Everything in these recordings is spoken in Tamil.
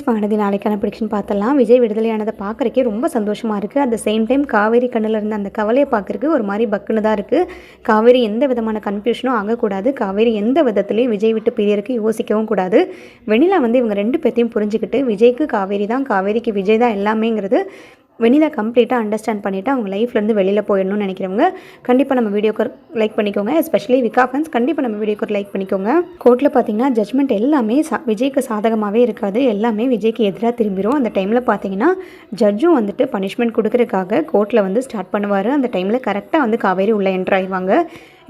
வானதி நாளைக்கான ப்ரெடிக்ஷன் பார்த்தலாம். விஜய் விடுதலையானதை பார்க்குறக்கே ரொம்ப சந்தோஷமாக இருக்குது. At the same time Kaveri கண்ணில் இருந்த அந்த கவலையை பார்க்குறக்கு ஒரு மாதிரி பக்குன்னு தான் இருக்குது. காவேரி எந்த விதமான கன்ஃபியூஷனும் ஆகக்கூடாது. காவேரி எந்த விதத்துலையும் விஜய் விட்டு பிரியருக்கு யோசிக்கவும் கூடாது. வெண்ணிலா வந்து இவங்க 2 பேர்த்தையும் புரிஞ்சுக்கிட்டு விஜய்க்கு காவேரி தான், காவேரிக்கு விஜய் தான் எல்லாமேங்கிறது வெண்ணிலா கம்ப்ளீட்டாக அண்டர்ஸ்டாண்ட் பண்ணிவிட்டு அவங்க லைஃப்லேருந்து வெளியில் போயிடணும்னு நினைக்கிறவங்க கண்டிப்பாக நம்ம வீடியோக்கு லைக் பண்ணிக்கோங்க. எஸ்பெஷலி விகா ஃபேன்ஸ் கண்டிப்பாக நம்ம வீடியோக்கு லைக் பண்ணிக்கோங்க. கோர்ட்டில் பார்த்தீங்கன்னா ஜட்மெண்ட் எல்லாமே விஜய்க்கு சாதகமாகவே இருக்காது. எல்லாமே விஜய்க்கு எதிராக திரும்பிடும். அந்த டைமில் பார்த்தீங்கன்னா ஜட்ஜும் வந்துட்டு பனிஷ்மெண்ட் கொடுக்கறதுக்காக கோர்ட்டில் வந்து ஸ்டார்ட் பண்ணுவார். அந்த டைமில் கரெக்டாக வந்து காவேரி உள்ளே என்ட்ரு ஆயிடுவாங்க.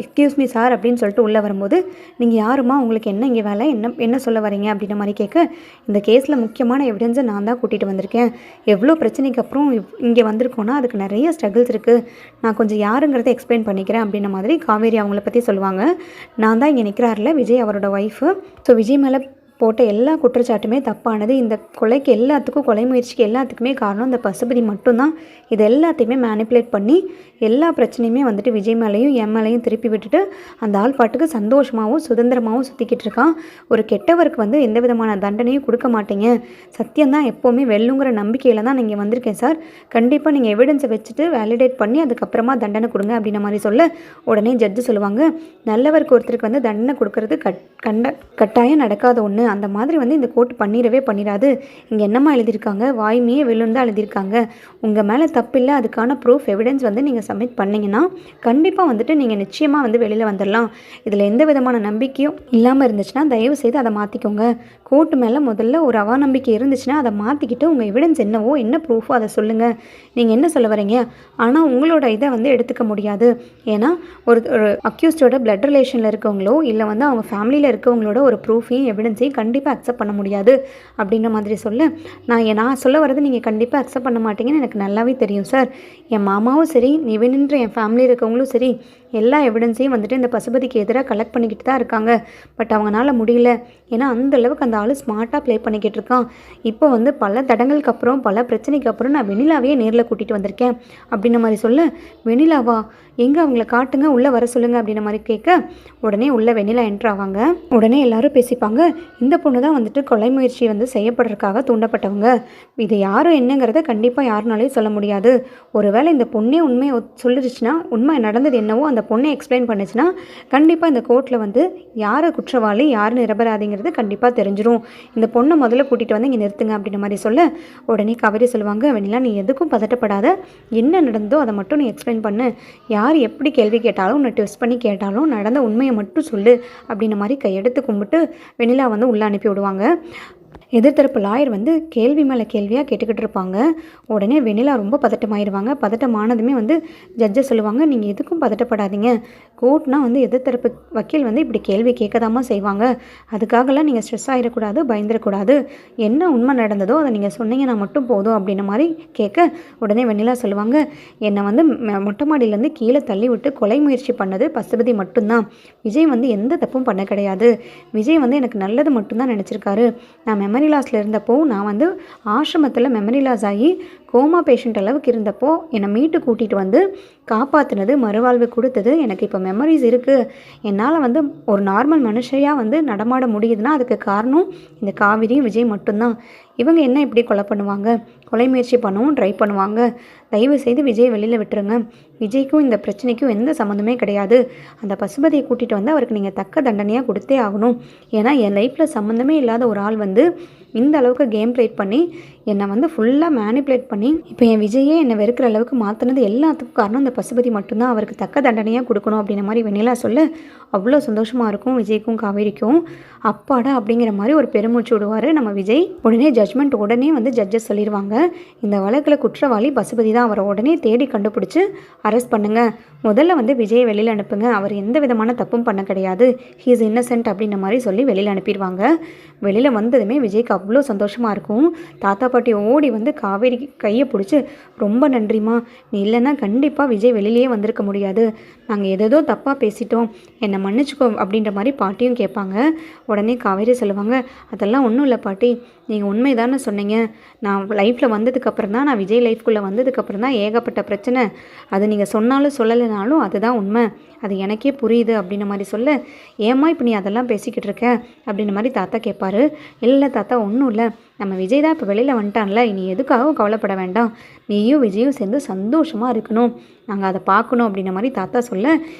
எக்ஸ்கியூஸ் மீ சார் அப்படின்னு சொல்லிட்டு உள்ளே வரும்போது, நீங்கள் யாருமா, உங்களுக்கு என்ன இங்கே வேலை, என்ன சொல்ல வரீங்க அப்படின்ற மாதிரி கேட்க, இந்த கேஸில் முக்கியமான எவிடன்ஸை நான் தான் கூட்டிகிட்டு வந்திருக்கேன். எவ்வளோ பிரச்சனைக்கு அப்புறம் இங்கே வந்திருக்கோன்னா அதுக்கு நிறைய ஸ்ட்ரகிள்ஸ் இருக்குது. நான் கொஞ்சம் யாருங்கிறத எக்ஸ்பிளைன் பண்ணிக்கிறேன் அப்படின்ற மாதிரி காவேரி அவங்கள பற்றி சொல்லுவாங்க. நான் தான் இங்கே நிற்கிறாரில்ல விஜய், அவரோட ஒய்ஃபு. ஸோ விஜய் மேலே போட்ட எல்லா குற்றச்சாட்டுமே தப்பானது. இந்த கொலைக்கு எல்லாத்துக்கும், கொலை முயற்சிக்கு எல்லாத்துக்குமே காரணம் இந்த பசுபதி மட்டும்தான். இது எல்லாத்தையுமே மேனிப்புலேட் பண்ணி எல்லா பிரச்சனையுமே வந்துட்டு விஜய் மேலேயும் என் மேலேயும் திருப்பி விட்டுட்டு அந்த ஆள் பாட்டுக்கு சந்தோஷமாகவும் சுதந்திரமாகவும் சுற்றிக்கிட்டு இருக்கான். ஒரு கெட்டவருக்கு வந்து எந்த விதமான தண்டனையும் கொடுக்க மாட்டீங்க, சத்தியம்தான் எப்போவுமே வெல்லுங்கிற நம்பிக்கையில் தான் நீங்கள் வந்திருக்கேன் சார். கண்டிப்பாக நீங்கள் எவிடன்ஸை வச்சுட்டு வேலிடேட் பண்ணி அதுக்கப்புறமா தண்டனை கொடுங்க அப்படின்ற மாதிரி சொல்ல, உடனே ஜட்ஜு சொல்லுவாங்க, நல்லவருக்கு ஒருத்தருக்கு வந்து தண்டனை கொடுக்கறது கட்டாயம் நடக்காத ஒன்று. அந்த மாதிரி வந்து இந்த கோர்ட் பண்ணிடாது. இங்கே என்னம்மா எழுதியிருக்காங்க, வாய்மையே வெல்லுன்னு தான் எழுதியிருக்காங்க. உங்கள் மேலே தப்பில்லை, அதுக்கான ப்ரூஃப் எவிடன்ஸ் வந்து நீங்கள் சப்மிட் பண்ணிங்கன்னா கண்டிப்பாக வந்துட்டு நீங்கள் நிச்சயமாக வந்து வெளியில் வந்துடலாம். இதில் எந்த விதமான நம்பிக்கையும் இல்லாமல் இருந்துச்சுன்னா தயவு செய்து அதை மாற்றிக்கோங்க. கோர்ட்டு மேலே முதல்ல ஒரு அவநம்பிக்கை இருந்துச்சுன்னா அதை மாற்றிக்கிட்டு உங்கள் எவிடன்ஸ் என்னவோ, என்ன ப்ரூஃபோ அதை சொல்லுங்கள். நீங்கள் என்ன சொல்ல வரீங்க, ஆனால் உங்களோட இதை வந்து எடுத்துக்க முடியாது. ஏன்னா ஒரு அக்யூஸ்டோட பிளட் ரிலேஷனில் இருக்கவங்களோ இல்லை வந்து அவங்க ஃபேமிலியில் இருக்கவங்களோட ஒரு ப்ரூஃபையும் எவிடன்ஸையும் கண்டிப்பாக அக்செப்ட் பண்ண முடியாது அப்படின்ற மாதிரி சொல்ல, நான் சொல்ல வரது நீங்கள் கண்டிப்பாக அக்செப்ட் பண்ண மாட்டீங்கன்னு எனக்கு நல்லாவே தெரியும் சார். என் மாமாவும் சரி, நிவின்ற என் ஃபேமிலியில் இருக்கவங்களும் சரி, எல்லா எவிடன்ஸையும் வந்துட்டு இந்த பசுபதிக்கு எதிராக கலெக்ட் பண்ணிக்கிட்டு தான் இருக்காங்க. பட் அவங்களால முடியல. ஏன்னா அந்தளவுக்கு அந்த ஆள் ஸ்மார்ட்டாக ப்ளே பண்ணிக்கிட்டு இருக்கான். இப்போ வந்து பல தடங்களுக்கு அப்புறம், பல பிரச்சனைக்கு அப்புறம் நான் வெண்ணிலாவையே நேரில் கூட்டிகிட்டு வந்திருக்கேன் அப்படின்ற மாதிரி சொல்ல, வெண்ணிலாவா, எங்கே அவங்கள காட்டுங்க, உள்ளே வர சொல்லுங்கள் அப்படின்ற மாதிரி கேட்க, உடனே உள்ளே வெண்ணிலா என்ட்ரு ஆவாங்க. உடனே எல்லாரும் பேசிப்பாங்க, இந்த பொண்ணு தான் வந்துட்டு கொலை முயற்சி வந்து செய்யப்படுறதுக்காக தூண்டப்பட்டவங்க. இது யாரும் என்னங்கிறத கண்டிப்பாக யாருனாலையும் சொல்ல முடியாது. ஒருவேளை இந்த பொண்ணே உண்மையை சொல்லிடுச்சுன்னா, உண்மை நடந்தது என்னவோ அந்த பொண்ணை எக்ஸ்பிளைன் பண்ணுச்சுன்னா கண்டிப்பாக இந்த கோர்ட்டில் வந்து யார் குற்றவாளி யார் நிரபராதிங்கிறது கண்டிப்பாக தெரிஞ்சிடும். இந்த பொண்ணை முதல்ல கூட்டிகிட்டு வந்து இங்கே நிறுத்துங்க அப்படின்ற மாதிரி சொல்ல, உடனே காவேரி சொல்லுவாங்க, வெண்ணிலா நீ எதுக்கும் பதட்டப்படாத, என்ன நடந்தோ அதை மட்டும் நீ எக்ஸ்பிளைன் பண்ணு. யார் எப்படி கேள்வி கேட்டாலும், உன்னை ட்விஸ்ட் பண்ணி கேட்டாலும் நடந்த உண்மையை மட்டும் சொல்லு அப்படின்ற மாதிரி கையெடுத்து கும்பிட்டு வெண்ணிலா வந்து உள்ளே அனுப்பி விடுவாங்க. எதிர்த்தரப்பு லாயர் வந்து கேள்வி மேலே கேள்வியாக கேட்டுக்கிட்டு இருப்பாங்க. உடனே வெண்ணிலா ரொம்ப பதட்டமாயிருவாங்க. பதட்டமானதுமே வந்து ஜட்ஜை சொல்லுவாங்க, நீங்கள் எதுக்கும் பதட்டப்படாதீங்க. கோர்ட்னா வந்து எதிர்த்தரப்பு வக்கீல் வந்து இப்படி கேள்வி கேட்கதாமா செய்வாங்க. அதுக்காகலாம் நீங்கள் ஸ்ட்ரெஸ் ஆகிடக்கூடாது, பயந்துடக்கூடாது. என்ன உண்மை நடந்ததோ அதை நீங்கள் சொன்னீங்கன்னா மட்டும் போதும் அப்படின்ற மாதிரி கேட்க, உடனே வெண்ணிலா சொல்லுவாங்க, என்னை வந்து மொட்டை மாடியிலேருந்து கீழே தள்ளி விட்டு கொலை முயற்சி பண்ணது பசுபதி மட்டும்தான். விஜய் வந்து எந்த தப்பும் பண்ண கிடையாது. விஜய் வந்து எனக்கு நல்லது மட்டும்தான் நினச்சிருக்காரு. நான் மெமரி லாஸில் இருந்தப்போ, நான் வந்து ஆசிரமத்தில் மெமரி லாஸ் ஆகி கோமா பேஷண்ட் அளவுக்கு இருந்தப்போ என்னை மீட்டு கூட்டிகிட்டு வந்து காப்பாற்றினது, மறுவாழ்வு கொடுத்தது. எனக்கு இப்போ மெமரிஸ் இருக்குது. என்னால் வந்து ஒரு நார்மல் மனுஷையாக வந்து நடமாட முடியுதுன்னா அதுக்கு காரணம் இந்த காவிரியும் விஜய் மட்டும்தான். இவங்க என்ன இப்படி கொலை பண்ணுவாங்க, கொலை முயற்சி பண்ணவும் ட்ரை பண்ணுவாங்க. தயவு செய்து விஜய் வெளியில் விட்டுருங்க. விஜய்க்கும் இந்த பிரச்சனைக்கும் எந்த சம்மந்தமே கிடையாது. அந்த பசுபதியை கூட்டிகிட்டு வந்து அவருக்கு நீங்கள் தக்க தண்டனையாக கொடுத்தே ஆகணும். ஏன்னா என் லைஃப்பில் சம்மந்தமே இல்லாத ஒரு ஆள் வந்து இந்த அளவுக்கு கேம் ப்ளேட் பண்ணி என்னை வந்து ஃபுல்லாக மேனிப்புலேட் பண்ணி இப்போ என் விஜயே என்னை வெறுக்கிற அளவுக்கு மாற்றினது எல்லாத்துக்கும் காரணம் இந்த பசுபதி மட்டும்தான். அவருக்கு தக்க தண்டனையாக கொடுக்கணும் அப்படின்ற மாதிரி வெண்ணிலா சொல்ல அவ்வளோ சந்தோஷமாக இருக்கும் விஜய்க்கும் காவேரிக்கும். அப்பாடா அப்படிங்கிற மாதிரி ஒரு பெருமூச்சு விடுவார் நம்ம விஜய். உடனே ஜட்மெண்ட் உடனே வந்து ஜட்ஜஸ் சொல்லிடுவாங்க, இந்த வழக்கில் குற்றவாளி பசுபதி தான். அவரை உடனே தேடி கண்டுபிடிச்சி அரெஸ்ட் பண்ணுங்கள். முதல்ல வந்து விஜய் வெளியில் அனுப்புங்க. அவர் எந்த விதமான தப்பும் பண்ண கிடையாது. ஹீ இஸ் இன்னசென்ட் அப்படின்ற மாதிரி சொல்லி வெளியில் அனுப்பிடுவாங்க. வெளியில் வந்ததுமே விஜய்க்கு அவ்வளோ சந்தோஷமாக இருக்கும். தாத்தா பாட்டி ஓடி வந்து காவேரி கையை பிடிச்சி, ரொம்ப நன்றிம்மா, நீ இல்லைன்னா கண்டிப்பாக விஜய் வெளியிலேயே வந்திருக்க முடியாது. நாங்கள் ஏதோ தப்பாக பேசிட்டோம், என்னை மன்னிச்சுக்கோ அப்படின்ற மாதிரி பாட்டியும் கேட்பாங்க. உடனே காவேரி சொல்லுவாங்க, அதெல்லாம் ஒன்றும் இல்லை பாட்டி, நீங்கள் உண்மை தானே சொன்னீங்க. நான் லைஃப்பில் வந்ததுக்கப்புறம் தான், நான் விஜய் லைஃப்குள்ளே வந்ததுக்கப்புறம் தான் ஏகப்பட்ட பிரச்சனை. அது நீங்கள் சொன்னாலும் சொல்லலைனாலும் அதுதான் உண்மை. அது எனக்கே புரியுது அப்படின்ற மாதிரி சொல்ல, ஏம்மா இப்போ நீ அதெல்லாம் பேசிக்கிட்டு இருக்க அப்படின்ற மாதிரி தாத்தா கேட்பாரு. இல்லை தாத்தா, ஒன்றும் இல்லை, நம்ம விஜய் தான் இப்போ வெளியில் வந்துட்டான்ல, இனி எதுக்காகவும் கவலைப்பட வேண்டாம். நீயும் விஜயும் சேர்ந்து சந்தோஷமாக இருக்கணும், நாங்கள் அதை பார்க்கணும் அப்படின்ற மாதிரி தாத்தா சொல்ல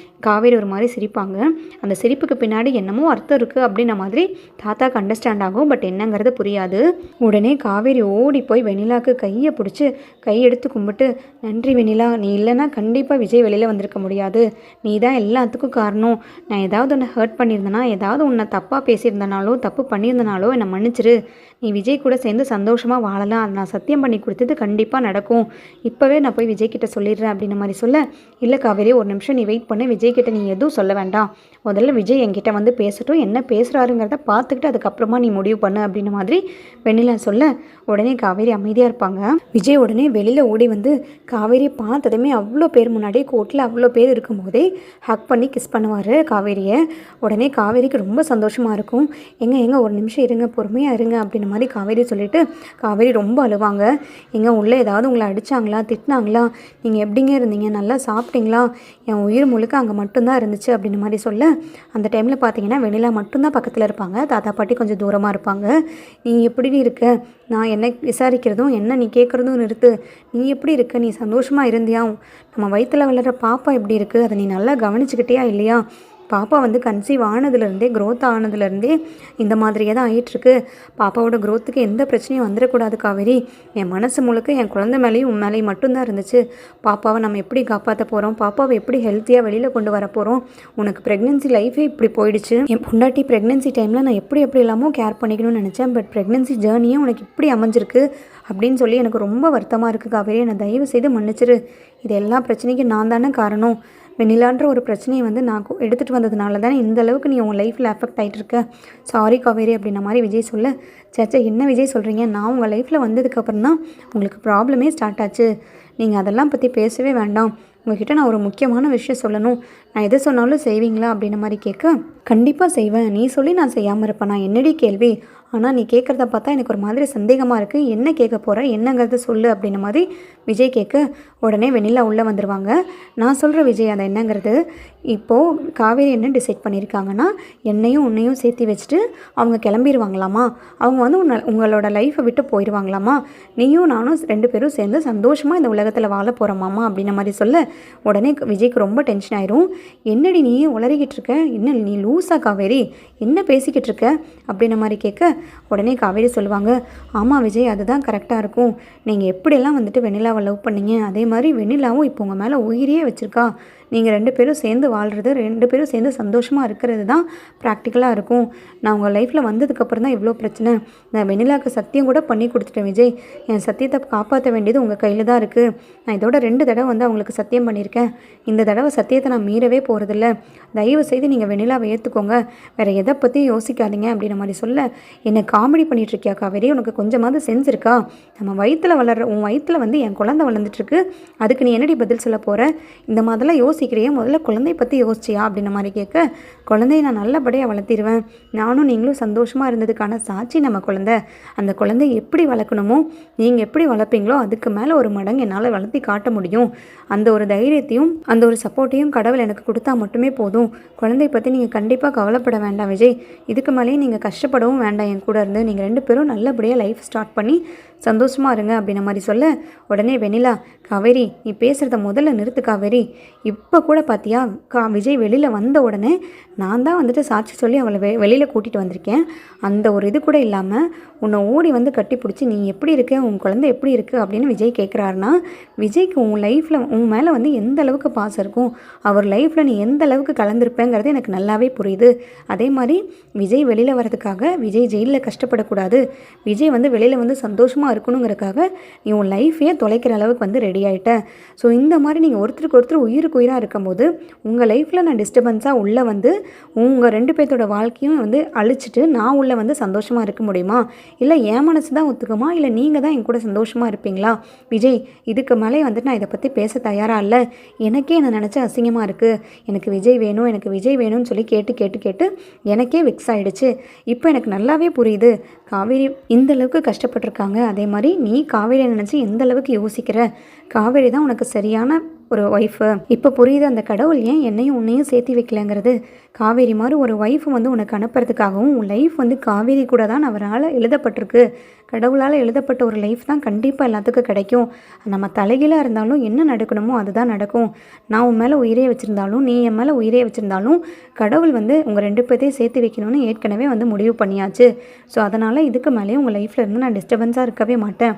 காவேரி ஒரு மாதிரி சிரிப்பாங்க. அந்த சிரிப்புக்கு பின்னாடி என்னமோ அர்த்தம் இருக்குது அப்படின்ன மாதிரி தாத்தாக்கு அண்டர்ஸ்டாண்ட் ஆகும். பட் என்னங்கிறது புரியாது. உடனே காவேரி ஓடி போய் வெண்ணிலாவுக்கு கையை பிடிச்சி கையெடுத்து கும்பிட்டு, நன்றி வெண்ணிலா, நீ இல்லைன்னா கண்டிப்பாக விஜய் வெளியில் வந்திருக்க முடியாது. நீ தான் எல்லாத்துக்கும் காரணம். நான் ஏதாவது ஒன்று ஹர்ட் பண்ணியிருந்தேனா, ஏதாவது உன்னை தப்பாக பேசியிருந்தனாலோ தப்பு பண்ணியிருந்தனாலோ என்னை மன்னிச்சிரு. நீ விஜய் கூட சேர்ந்து சந்தோஷமாக வாழலாம். அதை நான் சத்தியம் பண்ணி கொடுத்தது கண்டிப்பாக நடக்கும். இப்போவே நான் போய் விஜய் கிட்ட சொல்லிடுறேன் அப்படின்ற மாதிரி சொல்ல, இல்லை காவேரி, ஒரு நிமிஷம் நீ வெயிட் பண்ணு. விஜய் கிட்ட நீ எதுவும் சொல்ல வேண்டாம். முதல்ல விஜய் என்கிட்ட வந்து பேசட்டும், என்ன பேசுகிறாருங்கிறத பார்த்துக்கிட்டு அதுக்கப்புறமா நீ முடிவு பண்ணு அப்படின்ற மாதிரி வெண்ணிலா சொல்ல, உடனே காவேரி அமைதியாக இருப்பாங்க. விஜய் உடனே வெளியில் ஓடி வந்து காவேரியை பார்த்ததுமே அவ்வளோ பேர் முன்னாடி கோர்ட்டில் அவ்வளோ பேர் இருக்கும்போதே ஹக் பண்ணி கிஸ் பண்ணுவார் காவேரியை. உடனே காவேரிக்கு ரொம்ப சந்தோஷமாக இருக்கும். எங்க ஒரு நிமிஷம் இருங்க, பொறுமையாக இருங்க அப்படின்ற மாதிரி காவேரி சொல்லிவிட்டு காவேரி ரொம்ப அழுவாங்க. உள்ளே ஏதாவது உங்களை அடித்தாங்களா, திட்டினாங்களா, நீங்கள் எப்படிங்க இருந்தீங்க, நல்லா சாப்பிட்டீங்களா, என் உயிர் முழுக்க அங்கே மட்டும்தான் இருந்துச்சு அப்படின்ற மாதிரி சொல்ல, அந்த டைமில் பார்த்தீங்கன்னா வெண்ணிலா மட்டும்தான் பக்கத்தில் இருப்பாங்க. தாத்தா பாட்டி கொஞ்சம் தூரமாக இருப்பாங்க. நீ எப்படி இருக்க, நான் என்ன விசாரிக்கிறதும் என்ன நீ கேட்குறதும் நிறுத்து. நீ எப்படி இருக்க, நீ சந்தோஷமாக இருந்தியா, நம்ம வயிற்றில் வளர்கிற பாப்பா எப்படி இருக்குது, அதை நீ நல்லா கவனிச்சுக்கிட்டியா இல்லையா, பாப்பா வந்து கன்சீவ் ஆனதுலேருந்தே க்ரோத் ஆனதுலேருந்தே இந்த மாதிரியே தான் ஆகிட்டுருக்கு. பாப்பாவோட க்ரோத்துக்கு எந்த பிரச்சனையும் வந்துடக்கூடாது காவேரி. என் மனசு முழுக்க என் குழந்தை மேலேயும் உன் மேலேயும் மட்டும்தான் இருந்துச்சு. பாப்பாவை நம்ம எப்படி காப்பாற்ற போகிறோம், பாப்பாவை எப்படி ஹெல்த்தியாக வெளியில் கொண்டு வர போகிறோம். உனக்கு ப்ரெக்னென்சி லைஃபே இப்படி போயிடுச்சு. என் பொண்டாட்டி ப்ரெக்னென்சி டைமில் நான் எப்படி இல்லாமல் கேர் பண்ணிக்கணும்னு நினச்சேன். பட் ப்ரெக்னென்சி ஜேர்னியே உனக்கு இப்படி அமைஞ்சிருக்கு அப்படின்னு சொல்லி எனக்கு ரொம்ப வருத்தமாக இருக்குது காவேரி. என்னை தயவு செய்து மன்னிச்சிரு. இது எல்லா பிரச்சனைக்கும் நான் தானே காரணம். வெண்ணிலான்ற ஒரு பிரச்சனையை வந்து நான் எடுத்துகிட்டு வந்ததுனால தானே இந்த அளவுக்கு நீ உங்கள் லைஃப்பில் அஃபெக்ட் ஆகிட்டு இருக்க. சாரி காவேரி அப்படின்ன மாதிரி விஜய் சொல்ல, சேச்சா என்ன விஜய் சொல்கிறீங்க, நான் உங்கள் லைஃப்பில் வந்ததுக்கப்புறம் தான் உங்களுக்கு ப்ராப்ளமே ஸ்டார்ட் ஆச்சு. நீங்கள் அதெல்லாம் பற்றி பேசவே வேண்டாம். உங்ககிட்ட நான் ஒரு முக்கியமான விஷயம் சொல்லணும். நான் எதை சொன்னாலும் செய்வீங்களா அப்படின்ன மாதிரி கேட்க, கண்டிப்பாக செய்வேன். நீ சொல்லி நான் செய்யாமல் இருப்பேன். நான் என்னடி கேள்வி, ஆனால் நீ கேட்குறத பார்த்தா எனக்கு ஒரு மாதிரி சந்தேகமாக இருக்குது. என்ன கேட்க போகிற, என்னங்கிறத சொல்லு அப்படின்ன மாதிரி விஜய் கேட்க, உடனே வெண்ணிலா உள்ளே வந்துடுவாங்க. நான் சொல்கிற விஜய் அதை என்னங்கிறது, இப்போது காவேரி என்ன டிசைட் பண்ணியிருக்காங்கன்னா, என்னையும் உன்னையும் சேர்த்து வச்சுட்டு அவங்க கிளம்பிடுவாங்களாமா. அவங்க வந்து உங்களோட லைஃப்பை விட்டு போயிடுவாங்களாமா. நீயும் நானும் 2 பேரும் சேர்ந்து சந்தோஷமாக இந்த உலகத்தில் வாழ போகிறோமாம்மா அப்படின்ன மாதிரி சொல்ல, உடனே விஜய்க்கு ரொம்ப டென்ஷன் ஆயிரும். என்னடி நீ உளறிக்கிட்டு இருக்க, என்ன நீ லூஸா காவேரி, என்ன பேசிக்கிட்டு இருக்க அப்படின்ன மாதிரி கேட்க, உடனே காவேரி சொல்லுவாங்க, ஆமாம் விஜய், அதுதான் கரெக்டாக இருக்கும். நீங்கள் எப்படியெல்லாம் வந்துட்டு வெண்ணிலாவை லவ் பண்ணீங்க, அதே மாதிரி வெண்ணிலாவும் இப்போ உங்கள் மேலே உயிரியே வச்சுருக்கா. நீங்கள் 2 பேரும் சேர்ந்து வாழ்கிறது, 2 பேரும் சேர்ந்து சந்தோஷமாக இருக்கிறது தான் ப்ராக்டிக்கலாக இருக்கும். நான் உங்கள் லைஃப்பில் வந்ததுக்கப்புறம் தான் இவ்வளோ பிரச்சனை. நான் வெண்ணிலாவுக்கு சத்தியம் கூட பண்ணி கொடுத்துட்டேன் விஜய். என் சத்தியத்தை காப்பாற்ற வேண்டியது உங்கள் கையில் தான் இருக்குது. நான் இதோட 2 தடவை வந்து அவங்களுக்கு சத்தியம் பண்ணியிருக்கேன். இந்த தடவை சத்தியத்தை நான் மீறவே போகிறதில்ல. தயவு செய்து நீங்கள் வெண்ணிலாவை ஏற்றுக்கோங்க, வேறு எதை பற்றியும் யோசிக்காதீங்க அப்படின்ற மாதிரி சொல்ல, என்னை காமெடி பண்ணிகிட்ருக்கியா காவேரி, உனக்கு கொஞ்சமாவது சென்ஸ் இருக்கா? நம்ம வயிற்றில் வளர்கிற உன் வயிற்றில் வந்து என் குழந்தை வளர்ந்துட்டுருக்கு, அதுக்கு நீ என்னடி பதில் சொல்ல போகிற? இந்த மாதிரிலாம் யோசிக்கிறியே, முதல்ல குழந்தைய பற்றி யோசிச்சியா அப்படின்ற மாதிரி கேட்க, குழந்தைய நான் நல்லபடியாக வளர்த்திடுவேன். நானும் நீங்களும் சந்தோஷமாக இருந்ததுக்கான சாட்சி நம்ம குழந்தை. அந்த குழந்தைய எப்படி வளர்க்கணுமோ, நீங்கள் எப்படி வளர்ப்பீங்களோ அதுக்கு மேலே ஒரு மடங்கு என்னால் வளர்த்தி காட்ட முடியும். அந்த ஒரு தைரியத்தையும் அந்த ஒரு சப்போர்ட்டையும் கடவுள் எனக்கு கொடுத்தா மட்டுமே போதும். குழந்தைய பற்றி நீங்கள் கண்டிப்பாக கவலைப்பட வேண்டாம் விஜய். இதுக்கு மேலேயும் நீங்கள் கஷ்டப்படவும் வேண்டாம். என் கூட இருந்து நீங்கள் 2 பேரும் நல்லபடியாக லைஃப் ஸ்டார்ட் பண்ணி சந்தோஷமாக இருங்க அப்படின்ன மாதிரி சொல்ல, உடனே வெண்ணிலா, காவேரி நீ பேசுகிறத முதல்ல நிறுத்து காவேரி. இப்போ கூட பார்த்தியா, விஜய் வெளியில் வந்த உடனே நான் தான் வந்துட்டு சாட்சி சொல்லி அவளை வெளியில் கூட்டிகிட்டு வந்திருக்கேன். அந்த ஒரு இது கூட இல்லாமல் உன்னை ஓடி வந்து கட்டி பிடிச்சி நீ எப்படி இருக்க, உன் குழந்தை எப்படி இருக்குது அப்படின்னு விஜய் கேட்குறாருன்னா, விஜய்க்கு உன் லைஃப்பில் உன் மேலே வந்து எந்த அளவுக்கு பாசம் இருக்கும், அவர் லைஃப்பில் நீ எந்த அளவுக்கு கலந்துருப்பேங்கிறது எனக்கு நல்லாவே புரியுது. அதே மாதிரி விஜய் வெளியில் வரதுக்காக விஜய் ஜெயிலில் கஷ்டப்படக்கூடாது, விஜய் வந்து வெளியில் வந்து சந்தோஷமாக இருக்கணுங்கிறதுக்காக நீ உன் லைஃபையே தொலைக்கிற அளவுக்கு வந்து ரெடி ஆகிட்ட. ஸோ இந்த மாதிரி நீங்கள் ஒருத்தருக்கு ஒருத்தர் உயிருக்கு உயிராக இருக்கும்போது உங்கள் லைஃப்பில் நான் டிஸ்டர்பன்ஸாக உள்ளே வந்து உங்கள் 2 பேர்த்தோட வாழ்க்கையும் வந்து அழிச்சிட்டு நான் உள்ளே வந்து சந்தோஷமாக இருக்க முடியுமா? இல்லை என் மனசு தான் ஒத்துக்குமா, இல்லை நீங்கள் தான் என் கூட சந்தோஷமாக இருப்பீங்களா? விஜய், இதுக்கு மேலே வந்துட்டு நான் இதை பற்றி பேச தயாராக இல்லை. எனக்கே என்னை நினச்சா அசிங்கமாக இருக்குது. எனக்கு விஜய் வேணும், எனக்கு விஜய் வேணும்னு சொல்லி கேட்டு எனக்கே விக்ஸ் ஆகிடுச்சு. இப்போ எனக்கு நல்லாவே புரியுது காவேரி இந்த அளவுக்கு கஷ்டப்பட்டிருக்காங்க. அதே மாதிரி நீ காவேரியை நினச்சி எந்த அளவுக்கு யோசிக்கிற. காவேரி தான் உனக்கு சரியான ஒரு ஒய்ஃபு. இப்போ புரியுது அந்த கடவுள் ஏன் என்னையும் உன்னையும் சேர்த்து வைக்கலங்கிறது. காவேரி மாதிரி ஒரு ஒய்ஃப் வந்து உனக்கு அனுப்புறதுக்காகவும் உன் லைஃப் வந்து காவேரி கூட தான் அவரால் எழுதப்பட்டிருக்கு. கடவுளால் எழுதப்பட்ட ஒரு லைஃப் தான் கண்டிப்பாக எல்லாத்துக்கும் கிடைக்கும். நம்ம தலைகீழாக இருந்தாலும் என்ன நடக்கணுமோ அதுதான் நடக்கும். நான் உன் மேலே உயிரே வச்சுருந்தாலும், நீ என் மேலே உயிரே வச்சுருந்தாலும், கடவுள் வந்து உங்கள் 2 பேர்த்தையும் சேர்த்து வைக்கணும்னு ஏற்கனவே வந்து முடிவு பண்ணியாச்சு. ஸோ அதனால் இதுக்கு மேலேயும் உங்கள் லைஃப்பில் இருந்து நான் டிஸ்டர்பன்ஸாக இருக்கவே மாட்டேன்.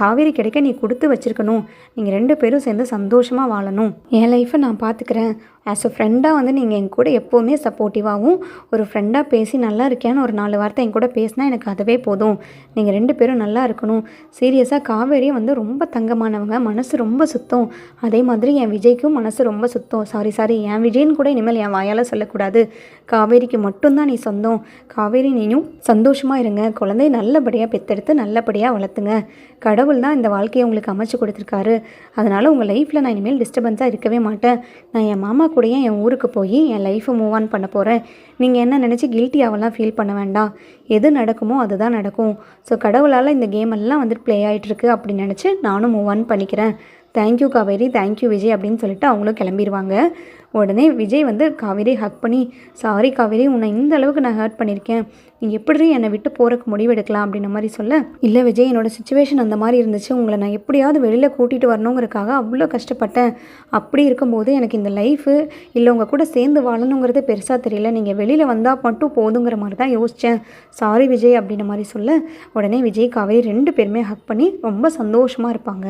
காவேரி கிடைக்க நீ கொடுத்து வச்சுருக்கணும். நீங்கள் 2 பேரும் சேர்ந்து சந்தோஷமாக வாழணும். என் லைஃப்பை நான் பார்த்துக்கிறேன். ஆஸ் அ ஃப்ரெண்டாக வந்து நீங்கள் என் கூட எப்போவுமே சப்போர்ட்டிவாகவும், ஒரு ஃப்ரெண்டாக பேசி நல்லா இருக்கியான்னு ஒரு 4 வார்த்தை என் கூட பேசினா எனக்கு அதுவே போதும். நீங்கள் 2 பேரும் நல்லா இருக்கணும். சீரியஸாக காவேரியும் வந்து ரொம்ப தங்கமானவங்க, மனசு ரொம்ப சுத்தம். அதே மாதிரி என் விஜய்க்கும் மனசு ரொம்ப சுத்தம். சாரி என் விஜய்ன்னு கூட இனிமேல் என் வாயால் சொல்லக்கூடாது. காவேரிக்கு மட்டும்தான் நீ சொந்தம். காவேரி நீயும் சந்தோஷமாக இருங்க. குழந்தைய நல்லபடியாக பெற்றெடுத்து நல்லபடியாக வளர்த்துங்க. கடவுள் தான் இந்த வாழ்க்கையை உங்களுக்கு அமைச்சு கொடுத்துருக்காரு. அதனால் உங்கள் லைஃப்பில் நான் இனிமேல் டிஸ்டர்பன்ஸாக இருக்கவே மாட்டேன். நான் என் மாமா கூடயே என் ஊருக்கு போய் என் லைஃப்பை மூவ் ஆன் பண்ண போகிறேன். நீங்கள் என்ன நினச்சி கில்ட்டியாவெல்லாம் ஃபீல் பண்ண வேண்டாம். எது நடக்குமோ அதுதான் நடக்கும். ஸோ கடவுளால் இந்த கேம் எல்லாம் வந்துட்டு ப்ளே ஆகிட்டுருக்கு அப்படின்னு நினச்சி நானும் மூவ் ஆன் பண்ணிக்கிறேன். தேங்க்யூ காவேரி, தேங்க்யூ விஜய் அப்படின்னு சொல்லிட்டு அவங்களும் கிளம்பிடுவாங்க. உடனே விஜய் வந்து காவேரி ஹக் பண்ணி, சாரி காவேரி, உன்னை இந்த அளவுக்கு நான் ஹர்ட் பண்ணியிருக்கேன். நீ எப்படி என்னை விட்டு போகிறக்கு முடிவெடுக்கலாம் அப்படின்ற மாதிரி சொல்ல, இல்லை விஜய், என்னோடய சுச்சுவேஷன் அந்த மாதிரி இருந்துச்சு. உங்களை நான் எப்படியாவது வெளியில் கூட்டிகிட்டு வரணுங்கிறதுக்காக அவ்வளோ கஷ்டப்பட்டேன். அப்படி இருக்கும்போது எனக்கு இந்த லைஃபு இல்லை உங்கள் கூட சேர்ந்து வாழணுங்கிறது பெருசாக தெரியல. நீங்கள் வெளியில் வந்தால் மட்டும் போதுங்கிற மாதிரி தான் யோசித்தேன். சாரி விஜய் அப்படின்ற மாதிரி சொல்ல, உடனே விஜய் காவேரி 2 பேருமே ஹக் பண்ணி ரொம்ப சந்தோஷமாக இருப்பாங்க.